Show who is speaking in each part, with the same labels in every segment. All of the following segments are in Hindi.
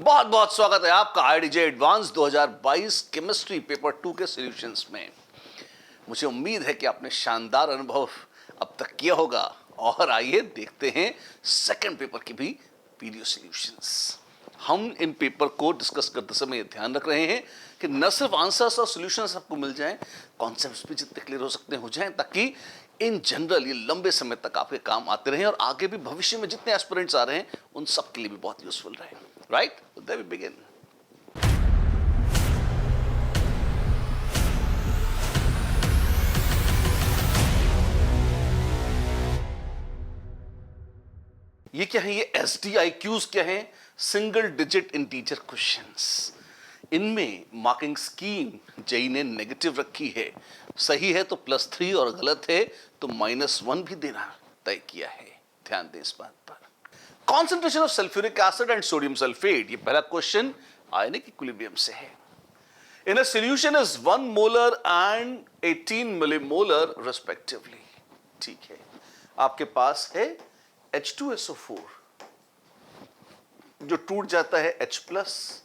Speaker 1: बहुत बहुत स्वागत है आपका आईडीजे एडवांस 2022 केमिस्ट्री पेपर 2 के सॉल्यूशंस में। मुझे उम्मीद है कि आपने शानदार अनुभव अब तक किया होगा और आइए देखते हैं सेकंड पेपर की भी वीडियो सॉल्यूशंस। हम इन पेपर को डिस्कस करते समय ध्यान रख रहे हैं कि न सिर्फ आंसर्स और सॉल्यूशंस आपको मिल जाएं, कॉन्सेप्ट्स भी जितने क्लियर हो सकते हैं हो जाएं, ताकि इन जनरल ये लंबे समय तक आपके काम आते रहें और आगे भी भविष्य में जितने एस्पिरेंट्स आ रहे हैं उन सब के लिए भी बहुत यूजफुल रहे। Right, there we begin. ये क्या है? ये SDIQs क्या है? Single digit integer questions. इनमें मार्किंग स्कीम जेई ने नेगेटिव रखी है। सही है तो +3 और गलत है तो -1 भी देना तय किया है। ध्यान दें इस बात पर। Concentration of sulphuric acid and sodium sulphate, ये पहला क्वेश्चन आयनिक इक्विलिब्रियम से है। In a solution is 1 molar and 18 millimolar respectively. ठीक है, आपके पास है H2SO4 जो टूट जाता है H+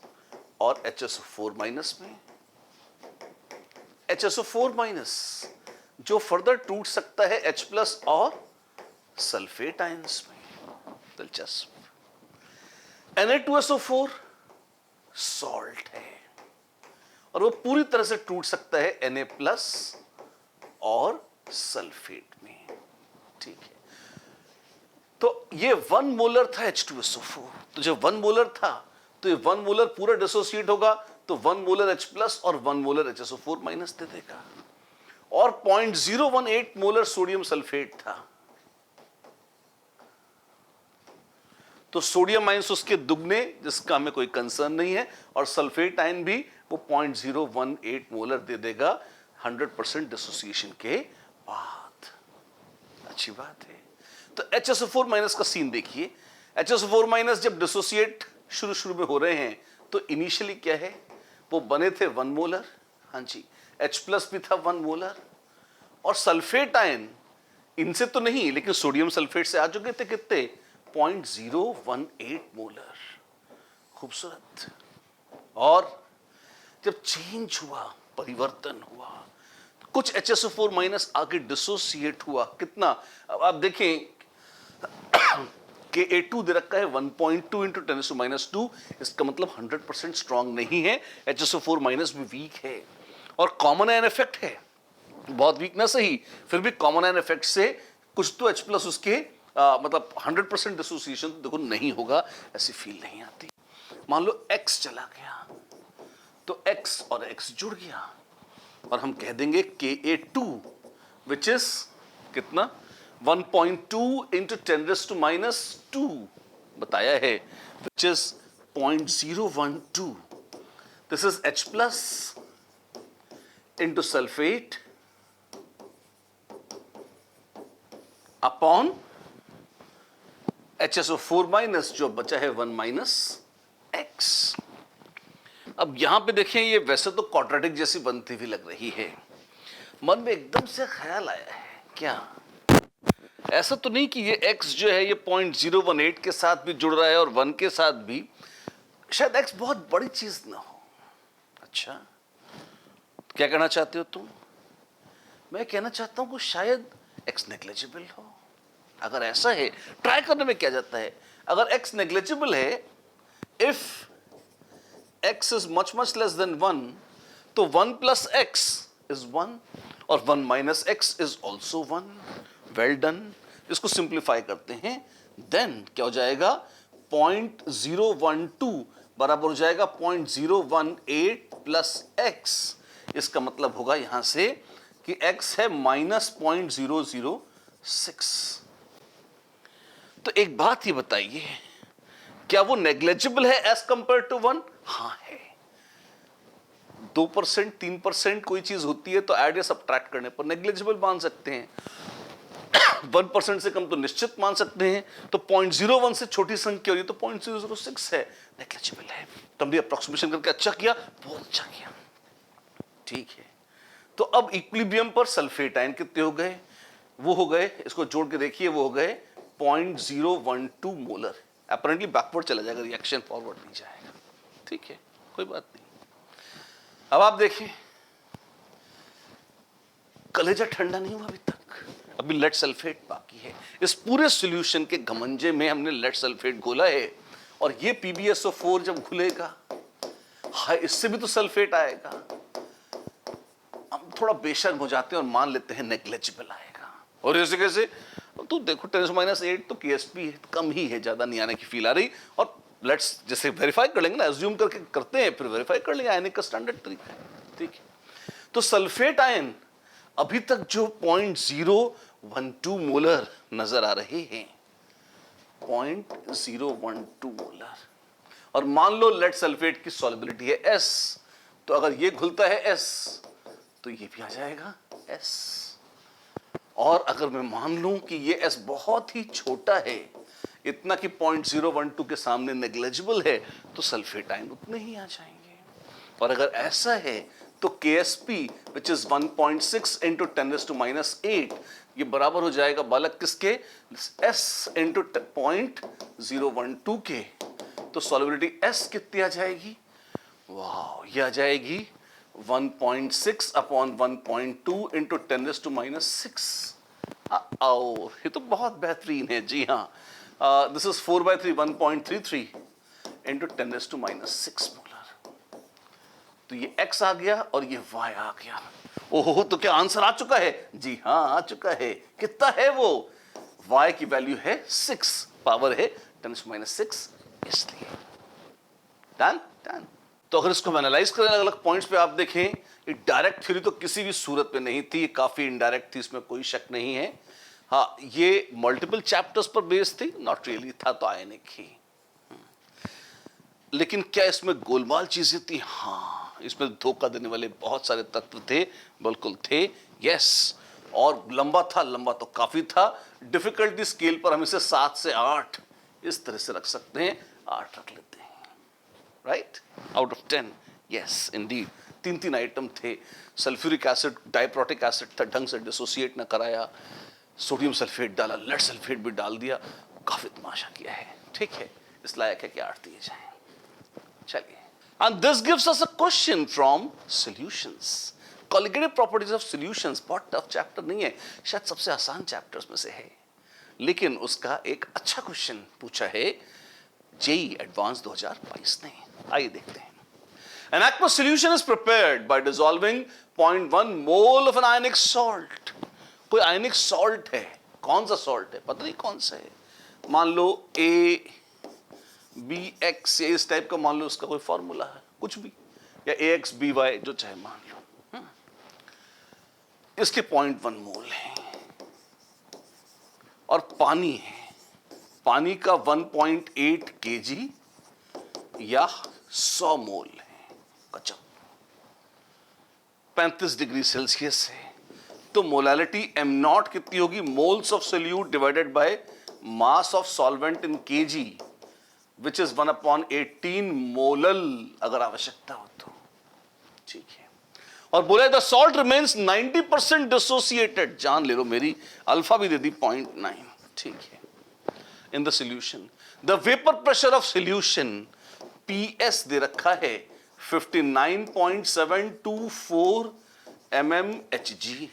Speaker 1: और HSO4- में। HSO4- जो फर्दर टूट सकता है H+ और सल्फेट आयंस में। दिलचस्प। Na2SO4 सॉल्ट है और वो पूरी तरह से टूट सकता है Na+ और सल्फेट में। ठीक है, तो ये 1 मोलर था H2SO4, तो जब 1 मोलर था तो ये 1 मोलर पूरा डिसोसिएट होगा तो 1 मोलर H+ और 1 मोलर HSO4- दे देगा। और 0.018 मोलर सोडियम सल्फेट था, तो सोडियम आयंस उसके दुगने, जिसका हमें कोई कंसर्न नहीं है, और सल्फेट आयन भी वो 0.018 मोलर दे देगा 100% डिसोसिएशन के बाद। अच्छी बात है। तो HSO4- का सीन देखिए। HSO4- जब डिसोसिएट शुरू में हो रहे हैं तो इनिशियली क्या है, वो बने थे 1 मोलर। हाँ जी, H+ भी था 1 मोलर, और सल्फेट आयन इनसे तो नहीं लेकिन सोडियम सल्फेट से आ चुके थे कितने, 0.018 मोलर। खूबसूरत। और जब चेंज हुआ, परिवर्तन हुआ, तो कुछ HSO4- आगे डिसोसिएट हुआ। कितना? अब आप देखें कि A2 दे रखा है 1.2 × 10⁻²। इसका मतलब 100% स्ट्रांग नहीं है, HSO4- भी वीक है और कॉमन आयन इफेक्ट है। बहुत वीक ना सही, फिर भी कॉमन आयन इफेक्ट से कुछ तो H+ उसके मतलब 100% डिसोसिएशन देखो नहीं होगा, ऐसी फील नहीं आती। मान लो X चला गया तो X और X जुड़ गया और हम कह देंगे Ka2 विच इज कितना, 1.2 × 10⁻² बताया है, which is 0.012। This is H+ into sulphate upon HSO4- जो बचा है 1- X। अब यहां पे देखें, ये वैसे तो क्वाड्रेटिक जैसी बनती हुई लग रही है। मन में एकदम से ख्याल आया है, क्या ऐसा तो नहीं कि ये X जो है ये 0.018 के साथ भी जुड़ रहा है और 1 के साथ भी? शायद X बहुत बड़ी चीज ना हो। अच्छा, क्या कहना चाहते हो तुम? मैं कहना चाहता हूं कि शायद X नेग्लिजिबल हो। अगर ऐसा है, ट्राई करने में क्या जाता है। अगर X नेग्लिजिबल है, if X is much less than 1, तो 1 + X इज 1 और 1 - X is also 1। Well done. इसको सिंप्लीफाई करते हैं, देन क्या हो जाएगा, 0.012 बराबर हो जाएगा 0.018 + X। इसका मतलब होगा यहां से कि X है -0.006। तो एक बात ये बताइए, क्या वो नेग्लिजिबल है एज कंपेयर टू 1? हाँ है। 2% 3% कोई चीज होती है तो ऐड या सब्ट्रैक्ट करने पर नेग्लिजिबल मान सकते हैं। 1% से कम तो निश्चित मान सकते हैं। तो 0.01 से छोटी संख्या हो रही तो 0.006 है, नेग्लिजिबल है। तो हमने अप्रोक्सीमेशन करके अच्छा किया, बहुत अच्छा किया। ठीक है, तो अब इक्विलिब्रियम पर सल्फेट आयन कितने हो गए? वो हो गए, इसको जोड़ के देखिए, वो हो गए 0.012 मोलर। अपरेंटली बैकवर्ड चला जाएगा, रिएक्शन फॉरवर्ड नहीं जाएगा। ठीक है, कोई बात नहीं। अब आप देखिए, कलेजा ठंडा नहीं हुआ अभी तक, अभी लेड सल्फेट बाकी है। इस पूरे सॉल्यूशन के घमंजे में हमने लेड सल्फेट घोला है, और ये PbSO4 जब घुलेगा, हाय, इससे भी तो सल्फेट आएगा। हम थोड़ा बेशर्म हो जाते हैं और मान लेते हैं नेग्लिजिबल आएगा, और ऐसे कैसे, तो देखो 10⁻8 तो KSP है, कम ही है, ज्यादा नहीं आने की फील आ रही। और लेट्स जैसे वेरीफाई कर लेंगे ना, अज्यूम करके करते हैं, फिर वेरीफाई कर लेंगे, आयनिक का स्टैंडर्ड तरीका है। ठीक है, तो सल्फेट आयन अभी तक जो 0.012 मोलर नजर आ रहे हैं, 0.012 मोलर, और मान लो लेड सल्फेट की सॉल्युबिलिटी है S, तो अगर ये घुलता है S तो ये भी आ जाएगा S। और अगर मैं मान लूं कि ये S बहुत ही छोटा है, इतना कि 0.012 के सामने नेग्लिजिबल है, तो सल्फेट आयन उतने ही आ जाएंगे। और अगर ऐसा है तो KSP which is 1.6 into 10⁻8, ये बराबर हो जाएगा बालक किसके, S into 0.012 के। तो सॉल्युबिलिटी S कितनी आ जाएगी, वाह, ये आ जाएगी 1.6 upon 1.2 into 10⁻6। और ये तो बहुत बेहतरीन है। जी हाँ, दिस इज 4/3 1.33 into 10⁻6 मोलर। तो ये X आ गया और ये Y आ गया। ओहो, तो क्या आंसर आ चुका है? जी हाँ, आ चुका है। कितना है वो? Y की वैल्यू है 6, पावर है 10⁻6, इसलिए डन डन। तो अगर इसको एनालाइज करें अलग अलग पॉइंट्स पे, आप देखें ये डायरेक्ट थ्योरी तो किसी भी सूरत में नहीं थी, काफी इनडायरेक्ट थी, इसमें कोई शक नहीं है। हाँ, ये मल्टीपल चैप्टर्स पर बेस्ड थी, नॉट रियली, था तो आयनिक ही। लेकिन क्या इसमें गोलमाल चीजें थी? हाँ, इसमें धोखा देने वाले बहुत सारे तत्व थे, बिल्कुल थे, यस। और लंबा था, लंबा तो काफी था। डिफिकल्टी स्केल पर हम इसे 7 से 8 इस तरह से रख सकते हैं, 8 रख लेते हैं, right, out of 10। Yes Indeed, 3 item थे। सल्फ्यूरिक एसिड, डाइप्रोटिक एसिड था, ढंग से डिसोसिएट ना कराया, सोडियम सल्फेट डाला, लेड सल्फेट भी डाल दिया, काफी तमाशा किया है। ठीक है, इस लायक है कि 8 दिए जाएं। चलिए, and this gives us a question from solutions. Colligative properties of solutions बहुत टफ चैप्टर नहीं है, शायद सबसे आसान चैप्टर्स में से है, लेकिन उसका एक अच्छा क्वेश्चन पूछा है JEE एडवांस 2022 ने। आइए देखते हैं। An aqueous solution is prepared by dissolving 0.1 mole of an ionic salt. कोई आयनिक सॉल्ट है, कौन सा सॉल्ट है पता नहीं कौन सा है, मान लो ABX, या इस टाइप का मान लो, उसका कोई फॉर्मूला है कुछ भी, या AXBY जो चाहे मान लो। इसके 0.1 मोल है, और पानी है, पानी का 1.8 kg या 100 मोल है कच्चा, 35 डिग्री सेल्सियस है। तो मोलालिटी m0 कितनी होगी, moles of solute divided by mass of solvent in kg, which is 1/18 molal, अगर आवश्यकता हो तो। ठीक है, और बोले द सॉल्ट रिमेन्स 90% डिसोसिएटेड, जान ले लो मेरी, अल्फा भी दे दी 0.9। ठीक है, in the solution the vapour pressure of solution PS दे रखा है 59.724 mmHg,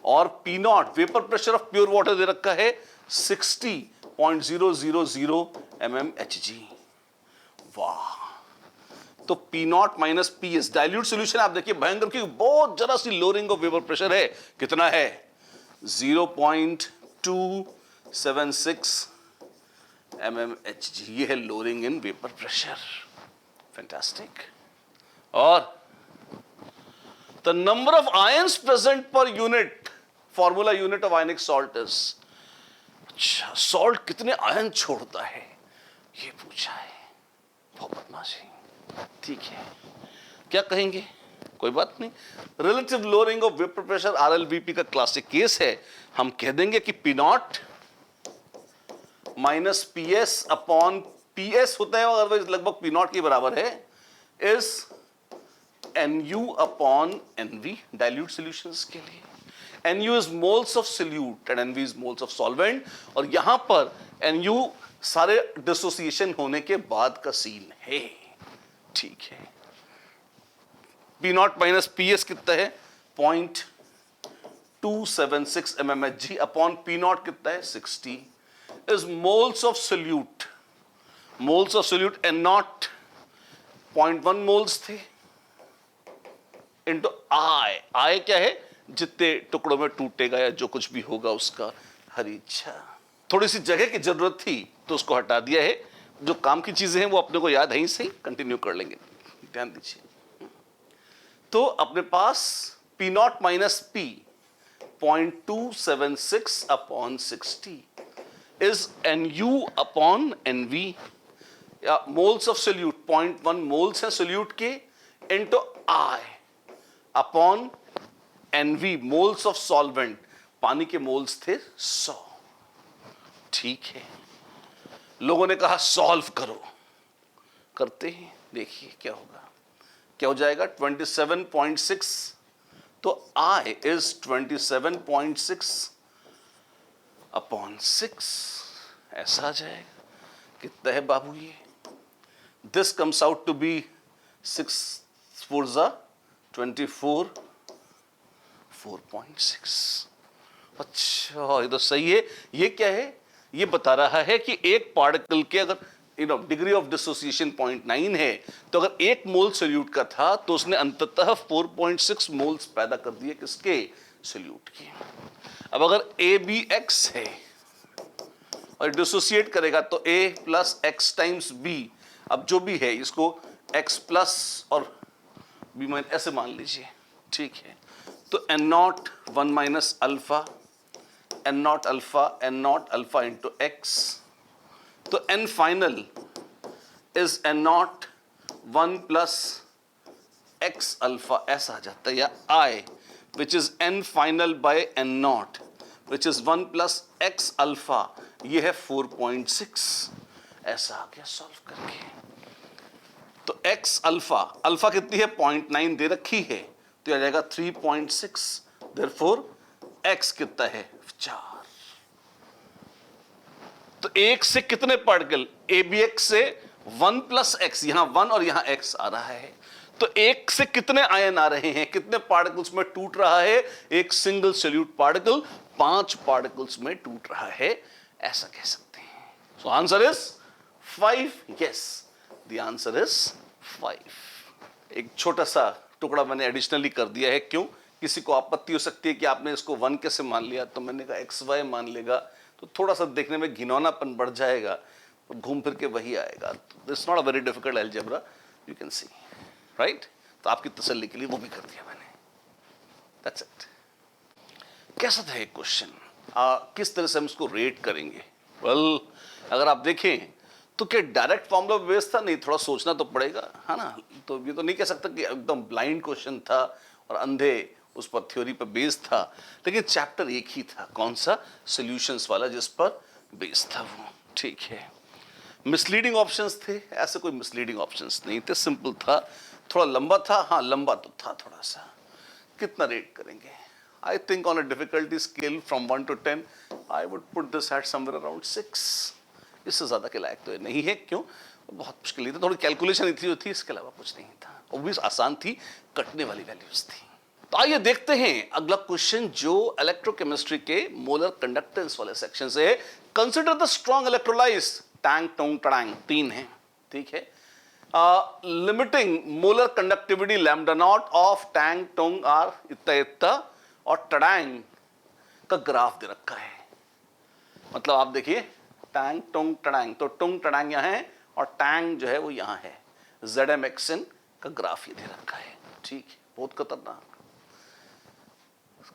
Speaker 1: और P0 vapour pressure of pure water दे रखा है 60.000 mmHg। वाह, तो P0 minus PS dilute solution, आप देखिए भयंकर की बहुत जरा सी लोअरिंग ऑफ वेपर प्रेशर है, कितना है 0.276 mmHg, ये है lowering in vapour pressure, fantastic. और the number of ions present per unit, formula unit of ionic salt is, अच्छा, सॉल्ट कितने आयन छोड़ता है ये पूछा है, बहुत बदमाशी। ठीक है, क्या कहेंगे, कोई बात नहीं, relative lowering of vapour pressure RLVP का क्लासिक केस है, हम कह देंगे कि P0 minus PS upon PS होता है, अदरवाइज लगभग P0 के बराबर है, is Nu upon Nv, dilute solutions के लिए। Nu is moles of solute and Nv is moles of solvent, और यहां पर Nu सारे डिसोसिएशन होने के बाद का सीन है, ठीक है। P not minus P S कितना है 0.276 mmHg अपॉन पी नॉट कितना है 60 is moles of solute. Moles of solute N nought 0.1 moles थे इंटू आई। आई क्या है, जितने टुकड़ों में टूटेगा या जो कुछ भी होगा उसका हरी इच्छा। थोड़ी सी जगह की जरूरत थी तो उसको हटा दिया है। जो काम की चीजें हैं वो अपने को याद है ही, सही कंटिन्यू कर लेंगे, ध्यान दीजिए। तो अपने पास P not minus P 0.276 upon 60 is n u upon n v, या मोल्स ऑफ सोल्यूट 0.1 मोल्स है सोल्यूट के into i upon n v moles of solvent. पानी के मोल्स थे 100, ठीक है। लोगों ने कहा सॉल्व करो, करते हैं, देखिए क्या होगा। क्या हो जाएगा 27.6, तो I इज 27.6 अपॉन 6, ऐसा आ जाएगा। कितना है बाबू ये, this comes out to be 6 4 24 4.6। अच्छा ये तो सही है। ये क्या है, ये बता रहा है कि एक पार्टिकल के अगर डिग्री ऑफ डिसोसिएशन 0.9 है, तो अगर 1 मोल सोल्यूट का था तो उसने अंततः 4.6 मोल्स पैदा कर दिए किसके, सोल्यूट के। अब अगर ABX है और डिसोसिएट करेगा तो A plus X times B, अब जो भी है इसको X प्लस और B माइनस ऐसे मान लीजिए, ठीक है। तो N nought 1 minus alpha N nought alpha into X, तो N final is N nought 1 plus X alpha, ऐसा आ जाता है। या I which is N final by N nought which is 1 plus X alpha, ये है 4.6, ऐसा आ गया सॉल्व करके। तो X अल्फा, अल्फा कितनी है 0.9 दे रखी है, तो आ जाएगा 3.6, देयरफॉर X कितना है 4। तो एक से कितने पार्टिकल, ABX से 1 प्लस एक्स, यहां 1 और यहां x आ रहा है, तो एक से कितने आयन आ रहे हैं, कितने पार्टिकल्स में टूट रहा है, एक सिंगल सोल्यूट पार्टिकल 5 पार्टिकल्स में टूट रहा है, ऐसा कह सकते हैं। So answer is 5, yes the answer is 5। एक छोटा सा टुकड़ा मैंने एडिशनली कर दिया है, क्यों, किसी को आपत्ति हो सकती है कि आपने इसको 1 कैसे मान लिया, तो मैंने कहा XY मान लेगा तो थोड़ा सा देखने में घिनौनापन बढ़ जाएगा, घूम फिर के वही आएगा। It's not a very difficult algebra, you can see, right. तो आपकी तसल्ली के लिए वो भी कर दिया मैंने, दैट्स इट। कैसा था एक क्वेश्चन, किस तरह से हम इसको रेट करेंगे। वेल अगर आप देखें तो क्या डायरेक्ट फॉर्मूला बेस्ड था, नहीं, थोड़ा सोचना तो पड़ेगा, है ना। तो ये तो नहीं कह सकता कि एकदम ब्लाइंड क्वेश्चन था और अंधे उस पर थ्योरी पर बेस्ड था, लेकिन चैप्टर एक ही था, कौन सा, सॉल्यूशंस वाला, जिस पर बेस्ड था वो, ठीक है। मिसलीडिंग ऑप्शंस थे, ऐसे कोई मिसलीडिंग ऑप्शंस नहीं थे, सिंपल था। थोड़ा लंबा था, हाँ लंबा तो था थोड़ा सा। कितना रेट करेंगे, I think on a difficulty scale from 1 to 10 I would put this eight somewhere around 6। इससे ज़्यादा के लायक तो नहीं है, क्यों, बहुत मुश्किल नहीं था, थोड़ी कैलकुलेशन थी जो थी, इसके अलावा कुछ नहीं था। ऑब्वियस आसान थी, कटने वाली वैल्यूज थी। तो आइए देखते हैं अगला क्वेश्चन, जो इलेक्ट्रोकेमिस्ट्री के मोलर कंडक्टेंस वाले सेक्शन से है। कंसिडर द स्ट्रॉन्ग इलेक्ट्रोलाइट्स, टैंग टोंग टड़ांग, 3 है, ठीक है। Limiting molar conductivity lambda not of टैंग टोंग आर इतना इतना, और टड़ांग का ग्राफ दे रखा है। मतलब आप देखिए टैंग टोंग टड़ांग, तो टोंग टड़ांग यहाँ है और टैंग जो है वो यहाँ है, ZMXN का ग्राफ ये दे रखा है, ठीक है। बहुत खतरनाक।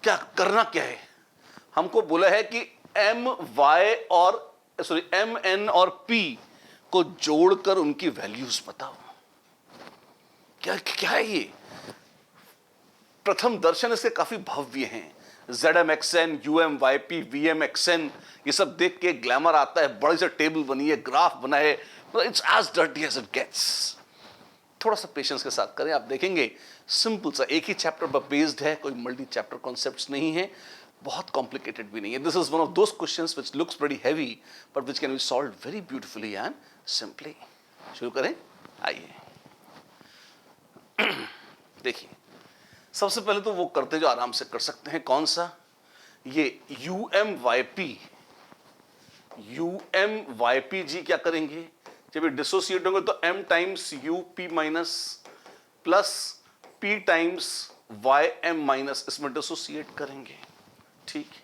Speaker 1: क्या करना क्या है, हमको बोला है कि MN और P को जोड़कर उनकी वैल्यूज बताओ। क्या क्या है ये, प्रथम दर्शन इसके काफी भव्य हैं। ZMXN, UMYP, VMXN, ये सब देख के ग्लैमर आता है, बड़ी सी टेबल बनी है, ग्राफ बना है, it's as dirty as it gets. थोड़ा सा पेशेंस के साथ करें, आप देखेंगे सिंपल सा एक ही चैप्टर पर बेस्ड है, कोई मल्टी चैप्टर कॉन्सेप्ट्स नहीं है, बहुत कॉम्प्लिकेटेड भी नहीं है. This is one of those questions which looks very heavy but which can be solved very beautifully and simply. शुरू करें. आइए देखिए, सबसे पहले तो वो करते जो आराम से कर सकते हैं. कौन सा? ये UMYP जी क्या करेंगे? जब ये डिसोसिएट होंगे तो M times UP minus plus P times YM minus, इसमें डिसोसिएट करेंगे. ठीक है.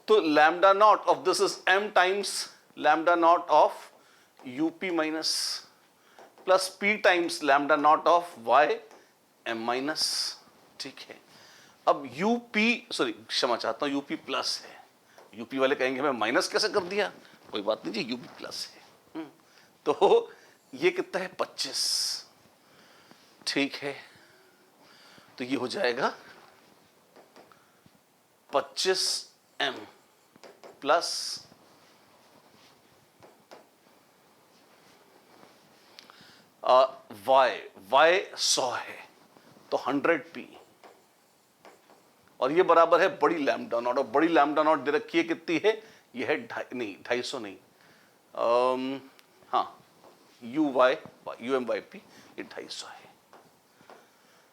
Speaker 1: तो lambda not of this is M times lambda not of UP minus plus P times lambda not of YM minus. ठीक है. अब UP, सॉरी क्षमा चाहता हूं, UP प्लस है. यूपी वाले कहेंगे हमें माइनस कैसे कर दिया? कोई बात नहीं जी, यूपी प्लस है. तो ये कितना है? 25. ठीक है. तो ये हो जाएगा 25M प्लस Y 100 है तो 100P, और ये बराबर है बड़ी लैम्डा नॉट. और बड़ी लैम्डा नॉट दे रखी है कितनी है? ये है 250 नहीं, हाँ UMYP ये 250 है.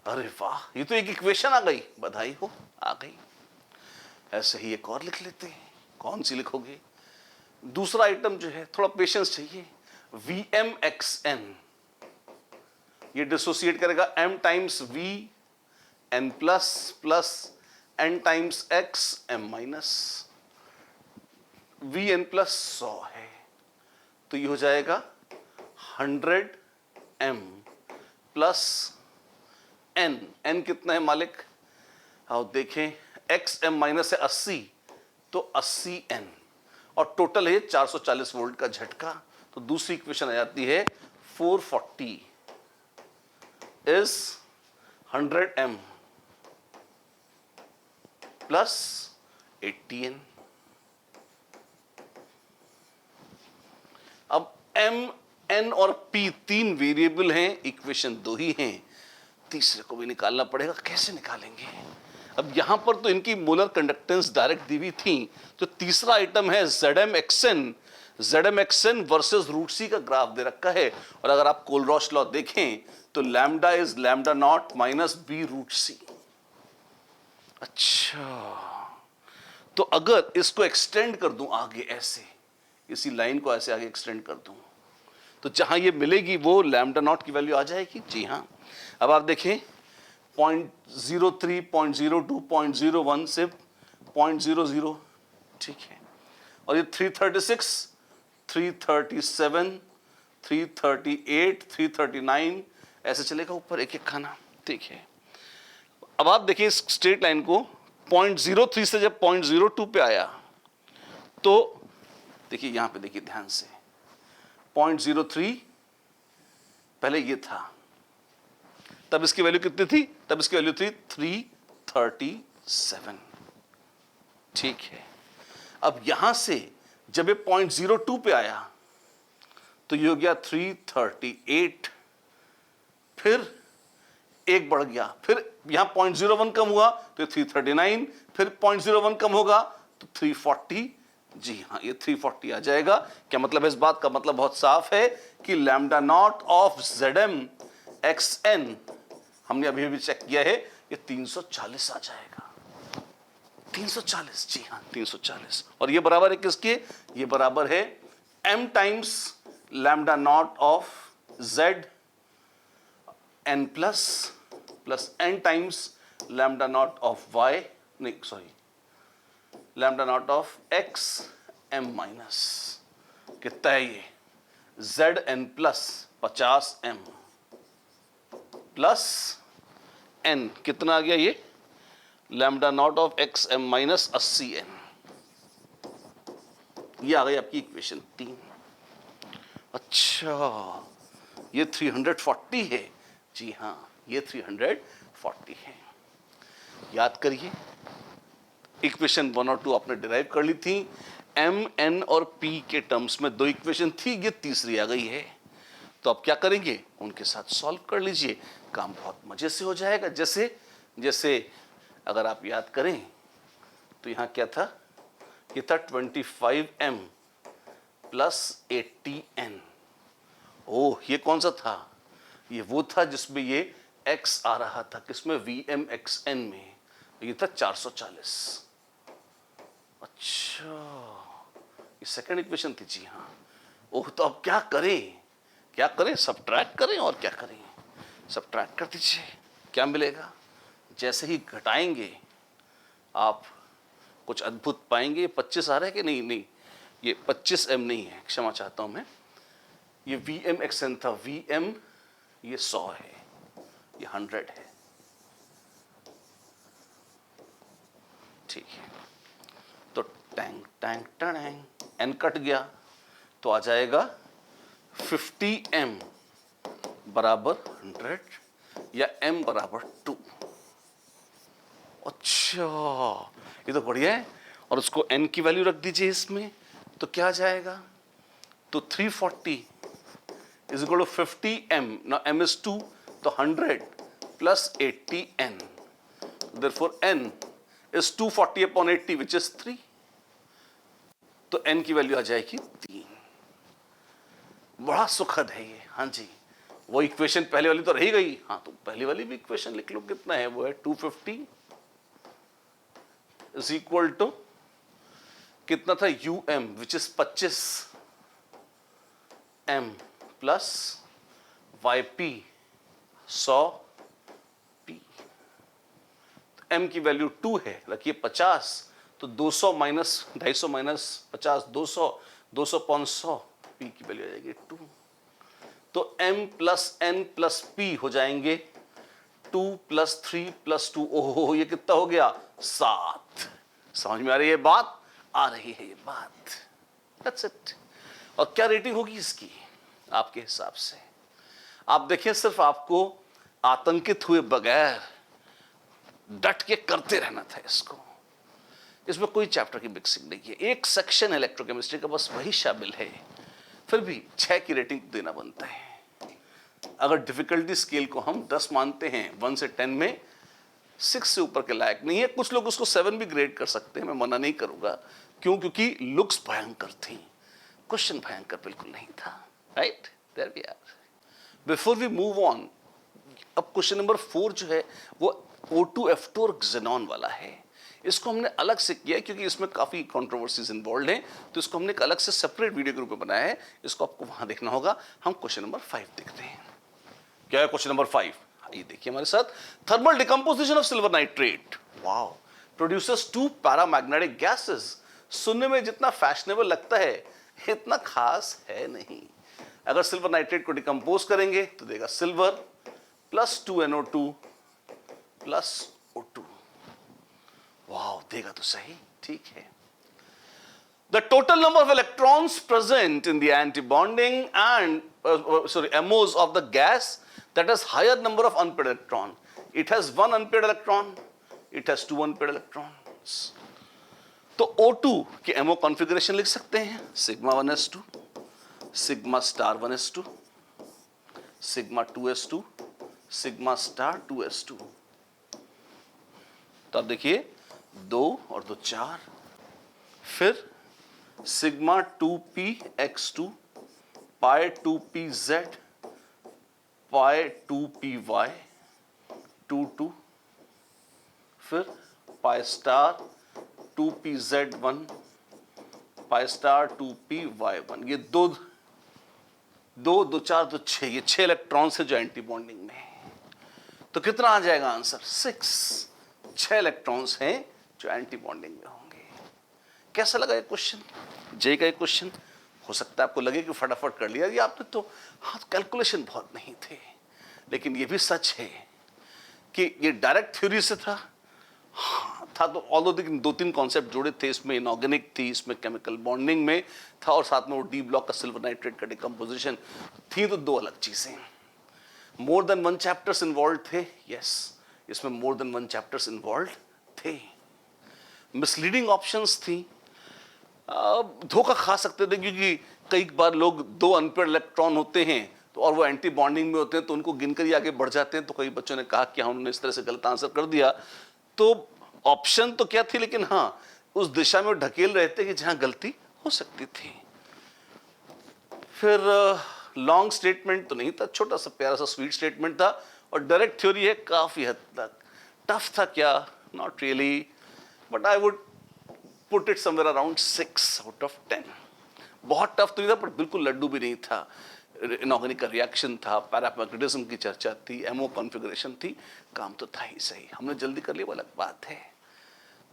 Speaker 1: अरे वाह, ये तो एक इक्वेशन आ गई. बधाई हो, आ गई. ऐसे ही एक और लिख लेते हैं. कौन सी लिखोगे? दूसरा आइटम जो है, थोड़ा पेशेंस चाहिए. VMXN ये डिसोसिएट करेगा M times VN plus plus N times X M minus. VN plus 100 है तो ये हो जाएगा 100M प्लस N कितना है मालिक? आओ देखें. XM माइनस है 80 तो 80N, और टोटल है 440 वोल्ट का झटका. तो दूसरी इक्वेशन आ जाती है 440 इज 100M प्लस 80N. अब M, N और P तीन वेरिएबल हैं, इक्वेशन दो ही हैं. तीसरे को भी निकालना पड़ेगा. कैसे निकालेंगे? अब यहां पर तो इनकी मोलर कंडक्टेंस डायरेक्ट दी हुई थी. तो तीसरा आइटम है ZMXN वर्सेस रूट सी का ग्राफ दे रखा है. और अगर आप कोलरॉश लॉ देखें तो lambda is lambda not minus B root c. अच्छा, तो अगर इसको एक्सटेंड कर दूं आगे, ऐसे इसी लाइन को ऐसे आगे एक्सटेंड कर दूं, तो जहां ये मिलेगी वो लैम्डा नॉट की वैल्यू आ जाएगी. जी हां. अब आप देखें 0.03, 0.02, 0.01 से 0.00. ठीक है. और ये 336, 337, 338, 339 ऐसे चलेगा ऊपर एक एक खाना. ठीक है. अब आप देखिए इस स्ट्रेट लाइन को 0.03 से जब 0.02 पे आया तो देखिए यहां पे देखिए ध्यान से 0.03 पहले ये था, तब इसकी वैल्यू कितनी थी? तब इसकी वैल्यू थी 337. ठीक है. अब यहां से जब ये 0.02 पे आया तो ये हो गया 338, फिर एक बढ़ गया, फिर यहां 0.01 कम हुआ तो 339, फिर 0.01 कम होगा तो 340. जी हां, ये 340 आ जाएगा. क्या मतलब है इस बात का? मतलब बहुत साफ है कि लैम्डा नॉट ऑफ ZMXN हमने अभी भी चेक किया है, ये 340 आ जाएगा. 340, जी हां 340. और ये बराबर है किसके? ये बराबर है M times lambda not of ZN plus N times lambda not of Y, नहीं sorry, lambda not of XM minus. कितना है ये? ZN plus 50M plus N कितना आ गया? ये lambda not of XM minus 80N. ये आ गई आपकी इक्वेशन 3. अच्छा, ये 340 है. जी हां, ये 340 है. याद करिए, इक्वेशन 1 और 2 आपने डिराइव कर ली थी. M, N और P के टर्म्स में दो इक्वेशन थी, ये तीसरी आ गई है. तो आप क्या करेंगे? उनके साथ सॉल्व कर लीजिए, काम बहुत मजे से हो जाएगा. जैसे जैसे अगर आप याद करें तो यहाँ क्या था, ये था 25m प्लस 80n। ओह, ये कौन सा था, ये वो था जिसमें ये x आ रहा था, किसमें, VmXn में, ये था 440। अच्छा, ये सेकंड इक्वेशन थी, जी हाँ। ओह, तो अब क्या करें, क्या करें, सब्ट्रैक्ट करें, और क्या करें, सब्ट्रैक्ट कर दीजिए, क्या मिलेगा, जैसे ही घटाएंगे आप कुछ अद्भुत पाएंगे। 25 आ रहा है कि नहीं, नहीं ये 25m नहीं है, क्षमा चाहता हूं मैं, ये VmXn था, Vm ये 100 है, ये 100 है, ठीक है। तो Tang Tang Tang, n cut गया तो आ जाएगा 50m बराबर 100 या m बराबर 2। अच्छा, ये तो बढ़िया है। और उसको n की वैल्यू रख दीजिए इसमें, तो क्या आ जाएगा, तो 340 इज इक्वल टू 50m, ना m is 2, तो 100 plus 80n, therefore n is 240 upon 80 which is 3, तो n की वैल्यू आ जाएगी 3। बड़ा सुखद है ये, हाँ जी। वो इक्वेशन पहले वाली तो रही गई, हाँ, तो पहली वाली भी इक्वेशन लिख लो, कितना है, वो है 250 इज इक्वल टू कितना था, um which is 25m plus yp 100p। m की वैल्यू 2 है, रखिए 50, तो 200 माइनस 250 माइनस 50 200, 200 पॉन 100, p की वैल्यू आ जाएगी 2। तो m plus n plus p हो जाएंगे 2 प्लस 3 प्लस 2, ओहो, ये कितना हो गया, 7। समझ में आ रही है बात, आ रही है ये बात, दैट्स इट। और क्या रेटिंग होगी इसकी आपके हिसाब से, आप देखिए, सिर्फ आपको आतंकित हुए बगैर डट के करते रहना था इसको। इसमें कोई चैप्टर की मिक्सिंग नहीं है, एक सेक्शन इलेक्ट्रोकेमिस्ट्री का बस वही शामिल है, फिर भी 6 की रेटिंग देना बनता है। अगर डिफिकल्टी स्केल को हम 10 मानते हैं 1 से 10 में, 6 से ऊपर के लायक नहीं है। कुछ लोग उसको 7 भी ग्रेड कर सकते हैं, मैं मना नहीं करूंगा, क्यों, क्योंकि लुक्स भयंकर थी, क्वेश्चन भयंकर बिल्कुल नहीं था, right, there we are. Before we move on, अब क्वेश्चन नंबर 4 जो है वो O2F2 और xenon वाला है। इसको हमने अलग से किया क्योंकि इसमें काफी कंट्रोवर्सीज इन्वॉल्व हैं, तो इसको हमने एक अलग से सेपरेट वीडियो के रूप में बनाया है, इसको आपको वहां देखना होगा। हम क्वेश्चन नंबर 5 देखते हैं। क्या है क्वेश्चन नंबर 5, ये देखिए हमारे साथ, thermal decomposition of silver nitrate, wow, producers 2 paramagnetic gases. सुनने में जितना फैशनेबल लगता है इतना खास है नहीं। अगर सिल्वर नाइट्रेट को डिकम्पोज करेंगे तो देगा silver plus 2NO2 plus O2, wow, देगा तो सही, ठीक है। The total number of electrons present in the antibonding and MOs of the gas that has higher number of unpaired electron. It has 1 unpaired electron, it has 2 unpaired electrons. तो O2 के MO कॉन्फ़िगरेशन लिख सकते हैं, sigma 1s2, sigma star 1s2, sigma 2s2, sigma star 2s2। तो आप देखिए 2 और 2 4, फिर सिग्मा 2px2, पाई 2pz, पाई 2py 2, फिर pi star 2pz1, pi star 2py1। ये 2 2 2 4 2 6, ये 6 इलेक्ट्रॉन्स है जो एंटी बॉन्डिंग में है। तो कितना आ जाएगा आंसर, 6। 6 इलेक्ट्रॉन्स हैं जो एंटी बॉन्डिंग में होंगे। कैसा लगा ये क्वेश्चन, जे का ये क्वेश्चन? हो सकता है आपको लगे कि फटाफट कर लिया, ये आपने तो, हाँ, कैलकुलेशन बहुत नहीं थे, लेकिन ये भी सच है कि ये डायरेक्ट थ्योरी से था, हाँ था, तो ऑल्दो लेकिन 2-3 कॉन्सेप्ट जुड़े थे इसमें, इनऑर्गेनिक थी, इसमें केमिकल बॉन्डिंग में था, और साथ में वो डी ब्लॉक का सिल्वर नाइट्रेट का डिकम्पोजिशन थी, तो 2 अलग चीजें। मोर देन 1 चैप्टर्स इन्वॉल्व थे, यस, इसमें मोर देन 1 चैप्टर्स इन्वॉल्व थे। मिसलीडिंग ऑप्शंस थी, धोखा खा सकते थे, क्योंकि कई बार लोग 2 अनपेयर्ड इलेक्ट्रॉन होते हैं तो, और वो एंटी बॉन्डिंग में होते हैं, तो उनको गिनकर ही आगे बढ़ जाते हैं। तो कई बच्चों ने कहा कि हम उन्होंने इस तरह से गलत आंसर कर दिया, तो ऑप्शन तो क्या थी, लेकिन हाँ उस दिशा में ढकेल रहे थे कि जहां गलती हो सकती थी। फिर लॉन्ग स्टेटमेंट तो नहीं था, छोटा सा प्यारा सा स्वीट स्टेटमेंट था, और डायरेक्ट थ्योरी है काफी हद तक। टफ था क्या? Not really, but I would put it somewhere around 6 out of 10। बहुत टफ तो नहीं था, पर बिल्कुल लड्डू भी नहीं था। इनऑर्गेनिक का रिएक्शन था, पैरामैग्नेटिज्म की चर्चा थी, एमओ कॉन्फ़िगरेशन थी, काम तो था ही सही। हमने जल्दी कर लिया वो अलग बात है।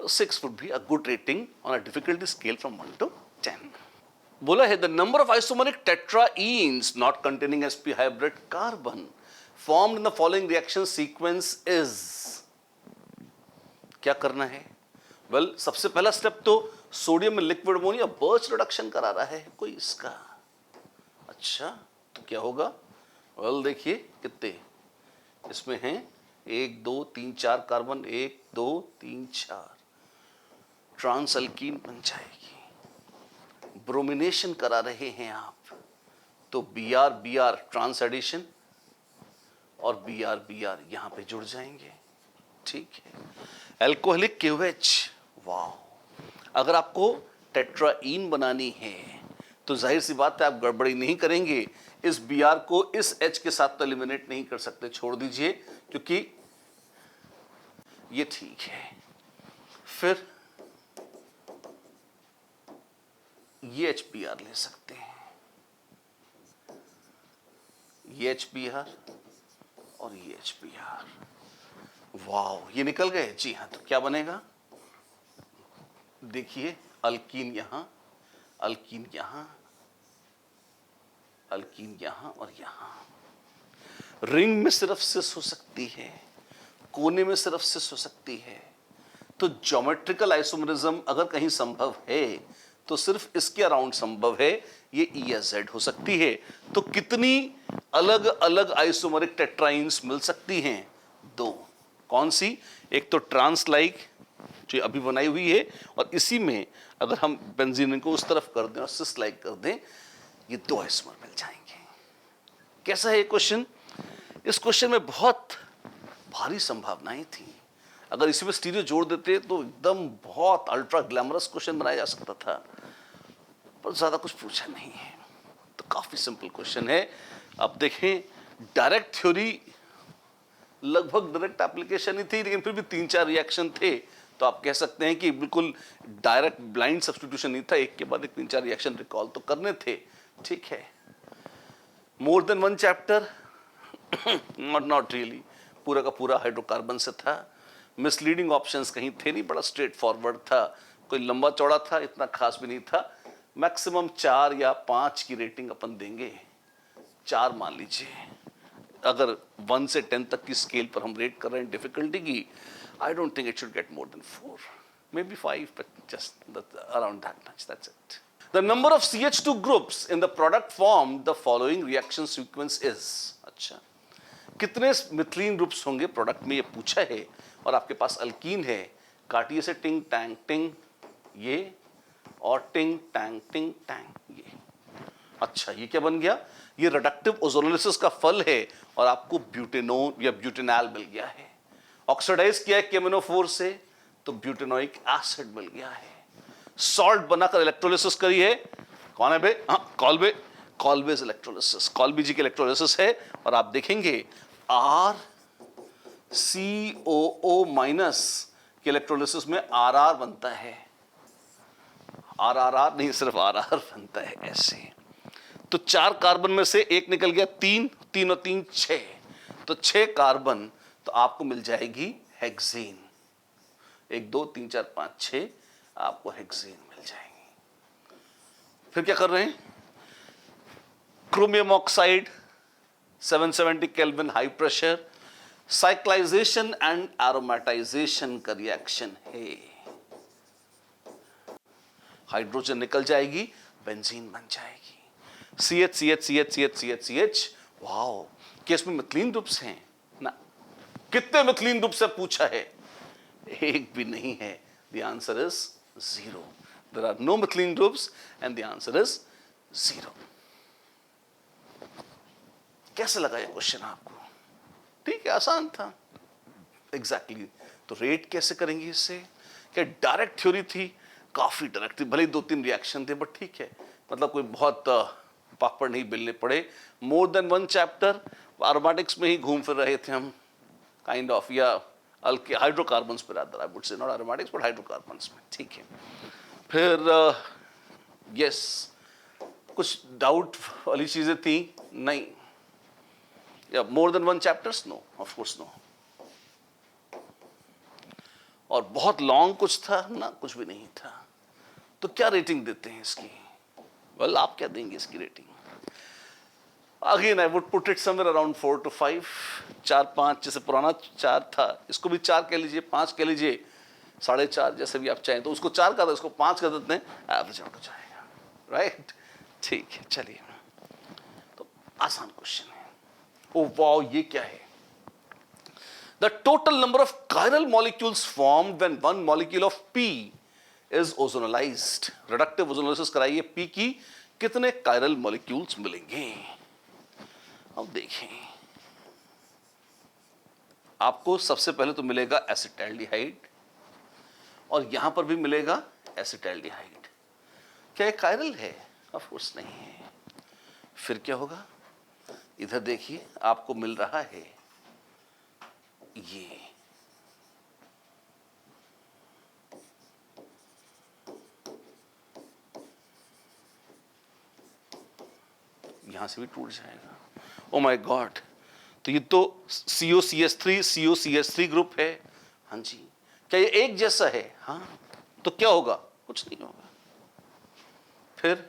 Speaker 1: 6 would be a good rating on a difficulty scale from 1 to 10. बोला है the number of isomeric tetraenes not containing sp hybrid carbon formed in the following reaction sequence is। क्या करना है? वेल सबसे पहला स्टेप तो सोडियम में लिक्विड अमोनिया बर्च रिडक्शन करा रहा है कोई इसका। अच्छा तो क्या होगा? वेल देखिए कितने इसमें हैं, 1 2 3 4 कार्बन, 1 2 3 4, ट्रांस अल्कीन बन जाएगी। ब्रोमिनेशन करा रहे हैं आप, तो Br Br ट्रांस एडिशन और Br Br यहां पे जुड़ जाएंगे। ठीक है, एल्कोहलिक KOH। वाह, अगर आपको टेट्राईन बनानी है तो जाहिर सी बात है आप गड़बड़ी नहीं करेंगे। इस Br को इस H के साथ तो एलिमिनेट नहीं कर सकते, छोड़ दीजिए, क्योंकि ये ठीक है। फिर ये HBr ले सकते हैं, ये HBr और ये HBr। वाह, ये निकल गए। जी हाँ, तो क्या बनेगा? देखिए अल्कीन यहां, अल्कीन यहां, अल्कीन यहां और यहां। रिंग में सिर्फ सिस हो सकती है, कोने में सिर्फ सिस हो सकती है। तो ज्योमेट्रिकल आइसोमरिज्म अगर कहीं संभव है तो सिर्फ इसके अराउंड संभव है, ये E या Z हो सकती है। तो कितनी अलग अलग आइसोमरिक टेट्राइन्स मिल सकती हैं? 2। कौन सी? एक तो ट्रांस लाइक जो अभी बनाई हुई है, और इसी में अगर हम बेंजीन को उस तरफ कर दें और सिस लाइक कर दें, ये 2 आइसोमर मिल जाएंगे। कैसा है ये क्वेश्चन? इस क्वेश्चन में बहुत भारी संभावनाएं थी। अगर इसी में स्टीरियो जोड़ देते तो एकदम बहुत अल्ट्रा ग्लैमरस क्वेश्चन बनाया जा सकता था, पर ज्यादा कुछ पूछा नहीं है, तो काफी सिंपल क्वेश्चन है। अब देखें, डायरेक्ट थ्योरी लगभग डायरेक्ट एप्लीकेशन ही थी, लेकिन फिर भी 3-4 रिएक्शन थे, तो आप कह सकते हैं कि बिल्कुल डायरेक्ट ब्लाइंड सब्स्टिट्यूशन नहीं था, एक के बाद एक 3-4 रिएक्शन रिकॉल तो करने थे। ठीक है, more than 1 chapter not really, पूरा का पूरा हाइड्रोकार्बन से था। मिसलीडिंग ऑप्शंस कहीं थे नहीं, बड़ा स्ट्रेट फॉरवर्ड था, कोई लंबा चौड़ा था, इतना खास भी नहीं था। मैक्सिमम 4 या 5 की रेटिंग अपन देंगे, 4 मान लीजिए। अगर 1 से 10 तक की स्केल पर हम रेट कर रहे हैं डिफिकल्टी की, I don't think it should get more than 4, may be 5, but just around that much, that's it. The number of CH2 groups in the product formed the following reaction sequence is। अच्छा, कितने मिथिलीन ग्रुप्स होंगे प्रोडक्ट में, ये पूछा है, और आपके पास अल्कीन है, काटिए से टिंग टैंग टिंग ये, और टिंग टैंग टिंग टैंग ये। अच्छा, ये क्या बन गया? ये रिडक्टिव ओजोनोलिसिस का फल है, और आपको ब्यूटेनोन या ब्यूटेनॉल मिल गया है। ऑक्सीडाइज किया है केमिनोफोर से, तो ब्यूटेनोइक एसिड मिल गया है। सॉल्ट बनाकर इलेक्ट्रोलिसिस करी है, कौन है बे? हाँ, कॉल्बे, कॉल्बेज इलेक्ट्रोलिसिस, कॉल्बी जी की इलेक्ट्रोलिसिस है, और आप देखेंगे RCOO माइनस के इलेक्ट्रोलिसिस में RR बनता है, RRR नहीं, सिर्फ RR बनता है ऐसे। तो 4 कार्बन में से एक निकल गया, 3 3 और 3 6, तो 6 कार्बन, तो आपको मिल जाएगी हेक्सेन। 1 2 3 4 5 6 आपको हेक्सेन मिल जाएगी। फिर क्या कर रहे हैं? Chromium oxide 770 kelvin high pressure, cyclisation and aromatisation का रिएक्शन है। हाइड्रोजन निकल जाएगी, बेंजीन बन जाएगी। CH CH CH CH CH CH। Wow, case में मिथिलीन ग्रुप्स हैं ना? कितने मिथिलीन ग्रुप से पूछा है? एक भी नहीं है। The answer is 0. There are no methylene groups and the answer is 0. कैसे लगा ये क्वेश्चन आपको? ठीक है, आसान था। एग्जैक्टली तो रेट कैसे करेंगे इससे? क्या डायरेक्ट थ्योरी थी? काफी डायरेक्ट थी, भले ही 2-3 रिएक्शन थे, बट ठीक है, मतलब कोई बहुत पापड़ नहीं बेलने पड़े। मोर देन वन चैप्टर एरोमेटिक्स में ही घूम फिर रहे थे हम, काइंड ऑफ, या हाइड्रोकार्बन्स पे rather, I would say not aromatics but hydrocarbons में, ठीक है। फिर यस कुछ डाउट वाली चीजें थी? नहीं। या more than one chapters? No, of course no. और बहुत लॉन्ग कुछ था? ना, कुछ भी नहीं था। तो क्या रेटिंग देते हैं इसकी? वेल, आप क्या देंगे इसकी rating? Again I would put it somewhere around 4 to 5, 4-5, जैसे पुराना 4 था, इसको भी 4 कह लीजिए, 5 कह लीजिए, 4.5, जैसे भी आप चाहें। तो उसको 4 का था, इसको 5 कर देते हैं, एवरेज आउट हो जाएगा, राइट? ठीक है, चलिए। तो आसान क्वेश्चन है। ओ वाओ, ये क्या है? The total number of chiral molecules formed when one molecule of P is ozonalized. Reductive ozonolysis कराइए, P की कितने chiral molecules मिलेंगे? अब देखें, आपको सबसे पहले तो मिलेगा एसिटाल्डिहाइड, और यहां पर भी मिलेगा एसिटाल्डिहाइड। क्या ये chiral है? ऑफ कोर्स नहीं है। फिर क्या होगा? इधर देखिए, आपको मिल रहा है ये, यहां से भी टूट जाएगा। ओ माय गॉड, तो ये तो COCH3 COCH3 ग्रुप है। हाँ जी, क्या ये एक जैसा है? हाँ, तो क्या होगा? कुछ नहीं होगा। फिर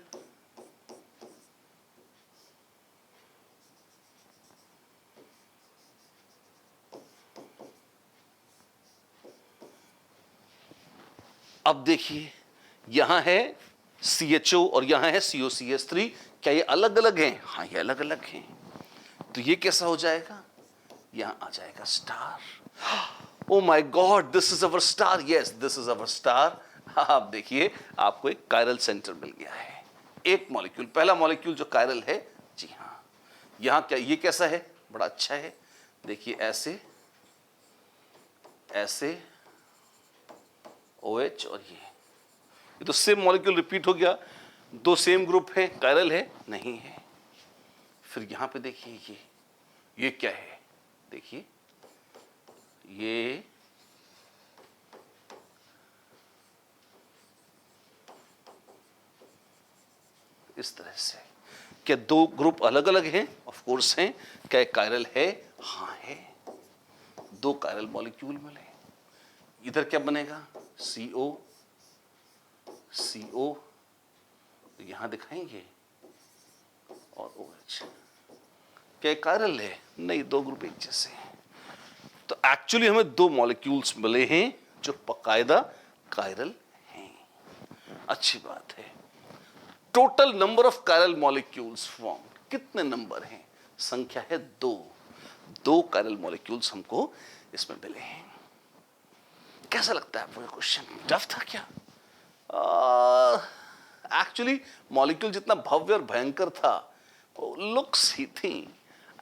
Speaker 1: अब देखिए, यहां है CHO और यहां है COCH3। क्या ये अलग अलग हैं? हाँ, ये अलग अलग हैं। तो ये कैसा हो जाएगा? यहां आ जाएगा star. Oh my God, this is our star. Yes, this is our star. आप देखिए, आपको एक कायरल सेंटर मिल गया है, एक मॉलिक्यूल, पहला मॉलिक्यूल जो कायरल है। जी हाँ, यहां क्या ये कैसा है? बड़ा अच्छा है। देखिए, ऐसे ऐसे OH, और ये तो सेम मॉलिक्यूल रिपीट हो गया। 2 सेम ग्रुप है, कायरल है? नहीं है। फिर यहां पे देखिए, ये क्या है? देखिए, ये इस तरह से। क्या 2 ग्रुप अलग अलग हैं? ऑफ कोर्स हैं। क्या कायरल है? हाँ है। 2 कायरल मॉलिक्यूल मिले। इधर क्या बनेगा? CO CO, यहां दिखाएंगे, और OH। क्या कायरल है? नहीं, 2 ग्रुप एक जैसे हैं। तो एक्चुअली हमें 2 मॉलिक्यूल्स मिले हैं जो बाकायदा कायरल हैं। अच्छी बात है। Total number of chiral molecules formed, कितने नंबर हैं? संख्या है 2 कायरल मॉलिक्यूल्स हमको इसमें मिले हैं। कैसा लगता है आपको ये क्वेश्चन? टफ था क्या? एक्चुअली मॉलिक्यूल जितना भव्य और भयंकर था, वो लुक्स ही थी।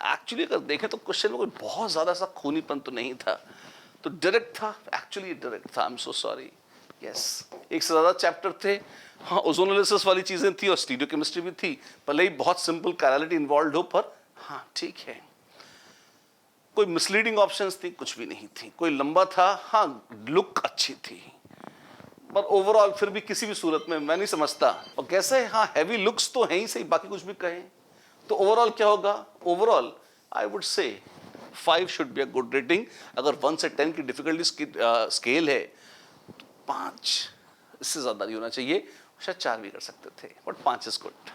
Speaker 1: एक्चुअली अगर देखें तो क्वेश्चन में कोई बहुत ज्यादा सा खूनीपन तो नहीं था, तो डायरेक्ट था। एक्चुअली डायरेक्ट था। I am so sorry. Yes, एक से ज्यादा चैप्टर थे। हाँ, ओजोनोलिसिस वाली चीजें थी और स्टीरियोकेमिस्ट्री भी थी, भले ही बहुत सिंपल कायरलिटी इन्वॉल्व हो, पर हाँ ठीक है। कोई मिसलीडिंग ऑप्शंस थी? कुछ भी नहीं थी। कोई लंबा था? हाँ, लुक अच्छी थी, पर ओवरऑल फिर भी किसी भी सूरत में मैं नहीं समझता। और कैसे? हाँ, हैवी लुक्स तो है ही सही, बाकी कुछ भी कहें तो ओवरऑल क्या होगा? Overall I would say 5 should be a good rating. अगर 1 से 10 की डिफिकल्टी स्केल है तो 5, इससे ज्यादा नहीं होना चाहिए। शायद 4 भी कर सकते थे, बट 5 इज गुड।